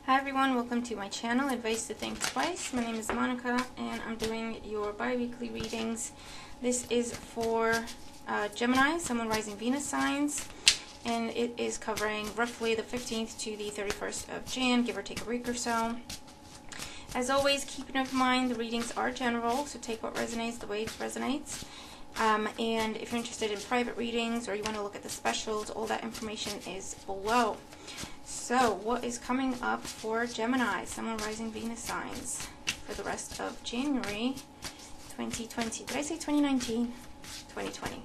Hi everyone, welcome to my channel, Advice to Think Twice. My name is Monica and I'm doing your bi-weekly readings. This is for Gemini, Sun, Moon, Rising, Venus signs, and it is covering roughly the 15th to the 31st of Jan, give or take a week or so. As always, keep in mind the readings are general, so take what resonates the way it resonates. And if you're interested in private readings or you want to look at the specials, all that information is below. So, what is coming up for Gemini, Sun, Moon, Rising, Venus signs for the rest of January 2020? Did I say 2019? 2020.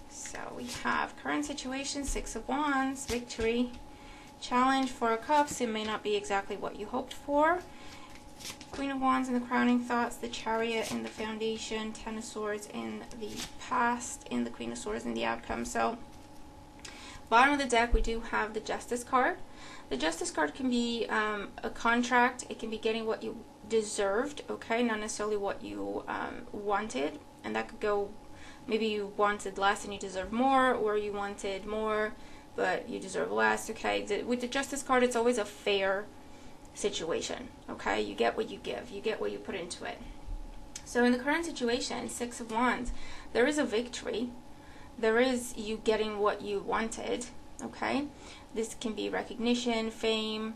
So, we have current situation, Six of Wands, victory, challenge, Four of Cups. It may not be exactly what you hoped for. Queen of Wands in the crowning thoughts, the Chariot in the foundation, Ten of Swords in the past, and the Queen of Swords in the outcome. So, bottom of the deck, we do have the Justice card. The Justice card can be a contract. It can be getting what you deserved, okay, not necessarily what you wanted. And that could go, maybe you wanted less and you deserve more, or you wanted more but you deserve less, okay. With the Justice card, it's always a fair situation, okay. You get what you give, you get what you put into it. So in the current situation, Six of Wands, there is a victory. There is you getting what you wanted, okay. This can be recognition, fame,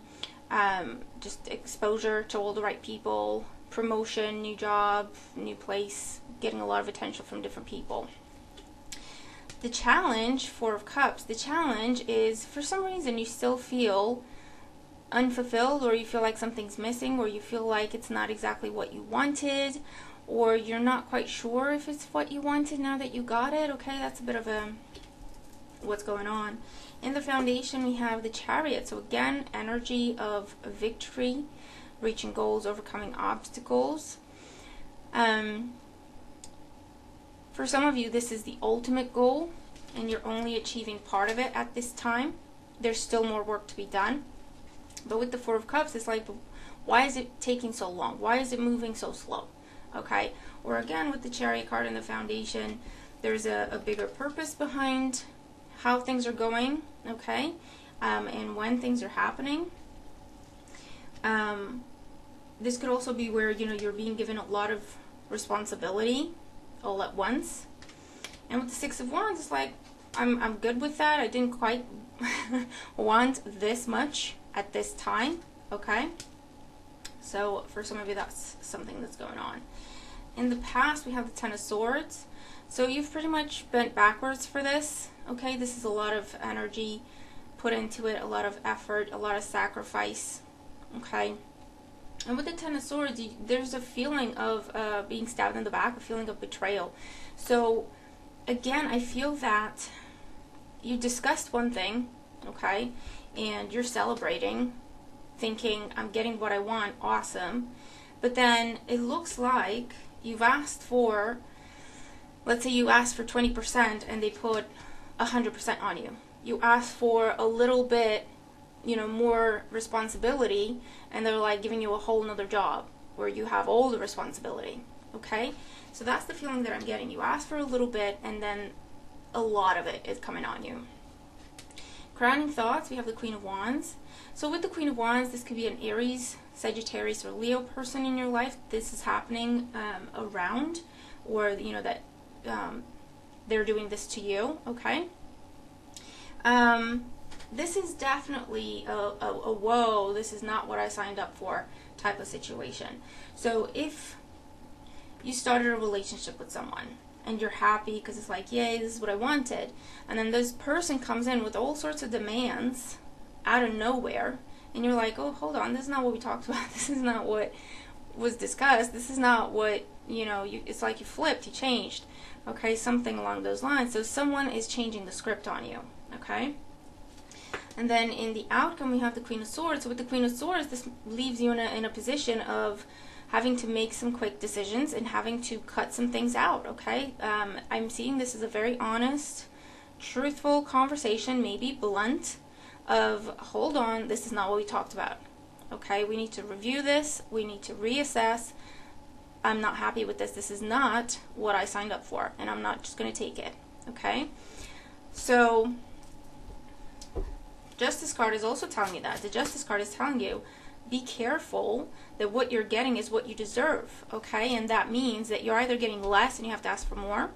just exposure to all the right people, promotion, new job, new place, getting a lot of attention from different people. The challenge, Four of Cups, the challenge is for some reason you still feel unfulfilled, or you feel like something's missing, or you feel like it's not exactly what you wanted, or you're not quite sure if it's what you wanted now that you got it, okay. That's a bit of a what's going on. In the foundation, we have the Chariot. So again, energy of victory, reaching goals, overcoming obstacles. For some of you, this is the ultimate goal, and you're only achieving part of it at this time. There's still more work to be done. But with the Four of Cups, it's like, why is it taking so long? Why is it moving so slow? Okay. Or again, with the Chariot card in the foundation, there's a bigger purpose behind how things are going, okay, and when things are happening. This could also be where, you're being given a lot of responsibility all at once. And with the Six of Wands, it's like, I'm good with that. I didn't quite want this much at this time, okay. So for some of you, that's something that's going on. In the past, we have the Ten of Swords. So you've pretty much bent backwards for this, okay. This is a lot of energy put into it, a lot of effort, a lot of sacrifice, okay. And with the Ten of Swords, there's a feeling of being stabbed in the back, a feeling of betrayal. So again, I feel that you discussed one thing, okay, and you're celebrating, thinking, I'm getting what I want, awesome. But then it looks like you've asked for, let's say you asked for 20% and they put 100% on you. You asked for a little bit, more responsibility, and they're like giving you a whole nother job where you have all the responsibility, okay. So that's the feeling that I'm getting. You asked for a little bit and then a lot of it is coming on you. Crowning thoughts, we have the Queen of Wands. So with the Queen of Wands, this could be an Aries, Sagittarius, or Leo person in your life. This is happening around, or that they're doing this to you, okay. This is definitely a whoa, this is not what I signed up for type of situation. So if you started a relationship with someone and you're happy because it's like, yay, this is what I wanted, and then this person comes in with all sorts of demands out of nowhere, and you're like, oh, hold on, this is not what we talked about, this is not what was discussed, this is not what, it's like you flipped, you changed, okay, something along those lines. So someone is changing the script on you, okay. And then in the outcome, we have the Queen of Swords. So with the Queen of Swords, this leaves you in a position of having to make some quick decisions and having to cut some things out, okay? I'm seeing this as a very honest, truthful conversation, maybe blunt, of, hold on, this is not what we talked about, okay? We need to review this. We need to reassess. I'm not happy with this. This is not what I signed up for, and I'm not just going to take it, okay? So Justice card is also telling you that. The Justice card is telling you, be careful that what you're getting is what you deserve, okay? And that means that you're either getting less and you have to ask for more,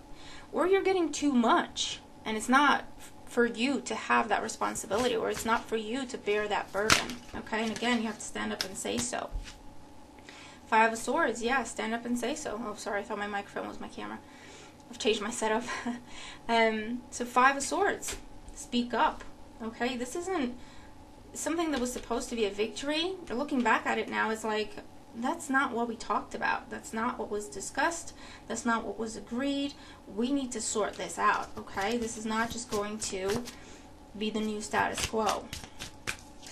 or you're getting too much, and it's not for you to have that responsibility, or it's not for you to bear that burden, okay? And again, you have to stand up and say so. Five of Swords, yeah, stand up and say so. Oh, sorry, I thought my microphone was my camera. I've changed my setup. So Five of Swords, speak up, okay? This isn't something that was supposed to be a victory. Looking back at it now, it's like, that's not what we talked about. That's not what was discussed. That's not what was agreed. We need to sort this out, okay? This is not just going to be the new status quo.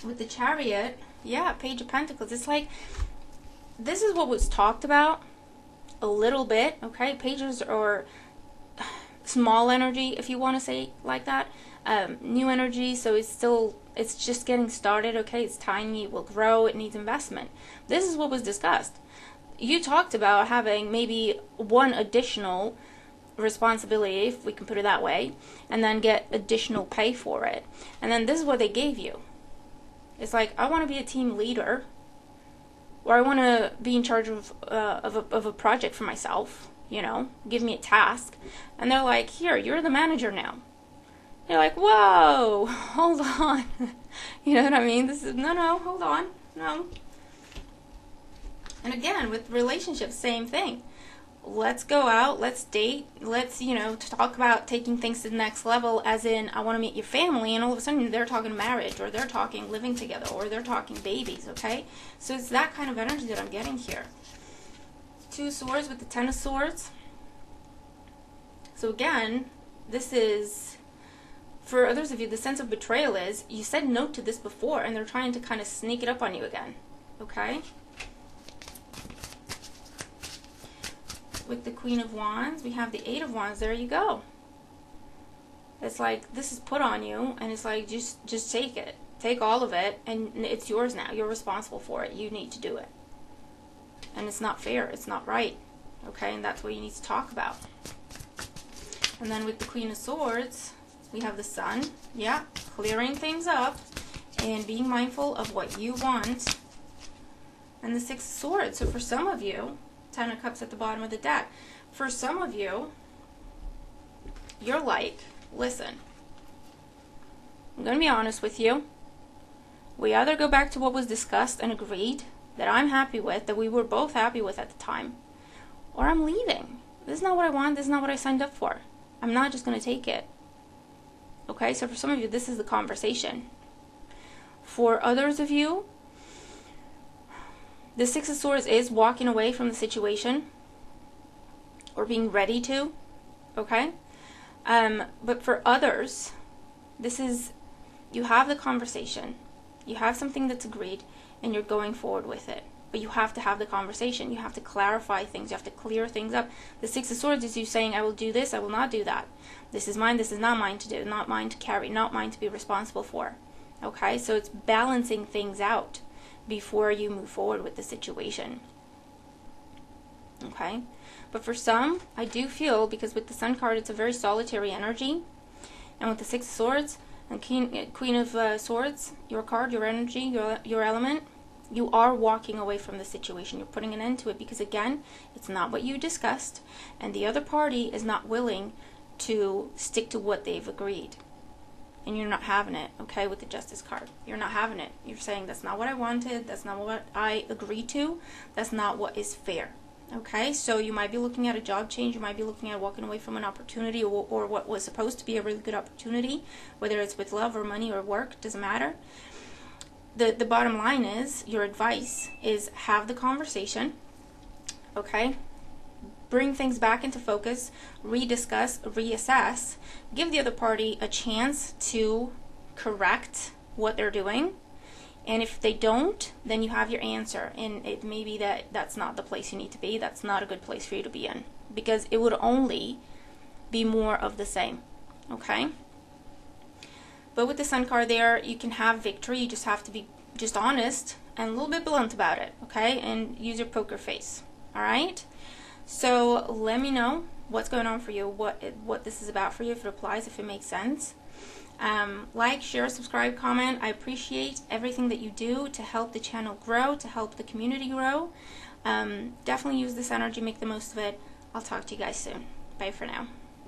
With the Chariot, yeah, Page of Pentacles, it's like, this is what was talked about a little bit, okay? Pages are small energy, if you want to say it like that. New energy, so it's just getting started, okay? It's tiny, it will grow, it needs investment. This is what was discussed. You talked about having maybe one additional responsibility, if we can put it that way, and then get additional pay for it. And then this is what they gave you. It's like, I want to be a team leader, or I want to be in charge of a project for myself, you know, give me a task. And they're like, here, you're the manager now. You're like, whoa, hold on. You know what I mean? This is, no, hold on, no. And again, with relationships, same thing. Let's go out, let's date, let's, you know, talk about taking things to the next level, as in, I want to meet your family, and all of a sudden they're talking marriage, or they're talking living together, or they're talking babies, okay? So it's that kind of energy that I'm getting here. Two of Swords with the Ten of Swords. So again, this is, for others of you, the sense of betrayal is, you said no to this before, and they're trying to kind of sneak it up on you again, okay? With the Queen of Wands, we have the Eight of Wands. There you go. It's like, this is put on you, and it's like, just take it. Take all of it, and it's yours now. You're responsible for it. You need to do it. And it's not fair. It's not right. Okay, and that's what you need to talk about. And then with the Queen of Swords, we have the Sun. Yeah, clearing things up and being mindful of what you want. And the Six of Swords. So for some of you, Ten of Cups at the bottom of the deck. For some of you, you're like, listen, I'm going to be honest with you. We either go back to what was discussed and agreed, that I'm happy with, that we were both happy with at the time, or I'm leaving. This is not what I want. This is not what I signed up for. I'm not just going to take it. Okay, so for some of you, this is the conversation. For others of you, the Six of Swords is walking away from the situation, or being ready to, okay? But for others, this is, you have the conversation, you have something that's agreed, and you're going forward with it. But you have to have the conversation. You have to clarify things. You have to clear things up. The Six of Swords is you saying, I will do this, I will not do that. This is mine, this is not mine to do, not mine to carry, not mine to be responsible for. Okay, so it's balancing things out before you move forward with the situation. Okay, but for some, I do feel, because with the Sun card, it's a very solitary energy, and with the Six of Swords and Queen of Swords, your card, your energy, your element, you are walking away from the situation. You're putting an end to it, because again, it's not what you discussed, and the other party is not willing to stick to what they've agreed. And you're not having it, okay, with the Justice card. You're not having it. You're saying, that's not what I wanted, that's not what I agreed to, that's not what is fair. Okay, so you might be looking at a job change, you might be looking at walking away from an opportunity, or what was supposed to be a really good opportunity, whether it's with love or money or work, doesn't matter. The bottom line is, your advice is, have the conversation, okay? Bring things back into focus, rediscuss, reassess, give the other party a chance to correct what they're doing, and if they don't, then you have your answer, and it may be that that's not the place you need to be, that's not a good place for you to be in, because it would only be more of the same, okay? But with the Sun card there, you can have victory, you just have to be just honest and a little bit blunt about it, okay? And use your poker face, alright? So let me know what's going on for you, what this is about for you, if it applies, if it makes sense. Like, share, subscribe, comment. I appreciate everything that you do to help the channel grow, to help the community grow. Definitely use this energy, make the most of it. I'll talk to you guys soon. Bye for now.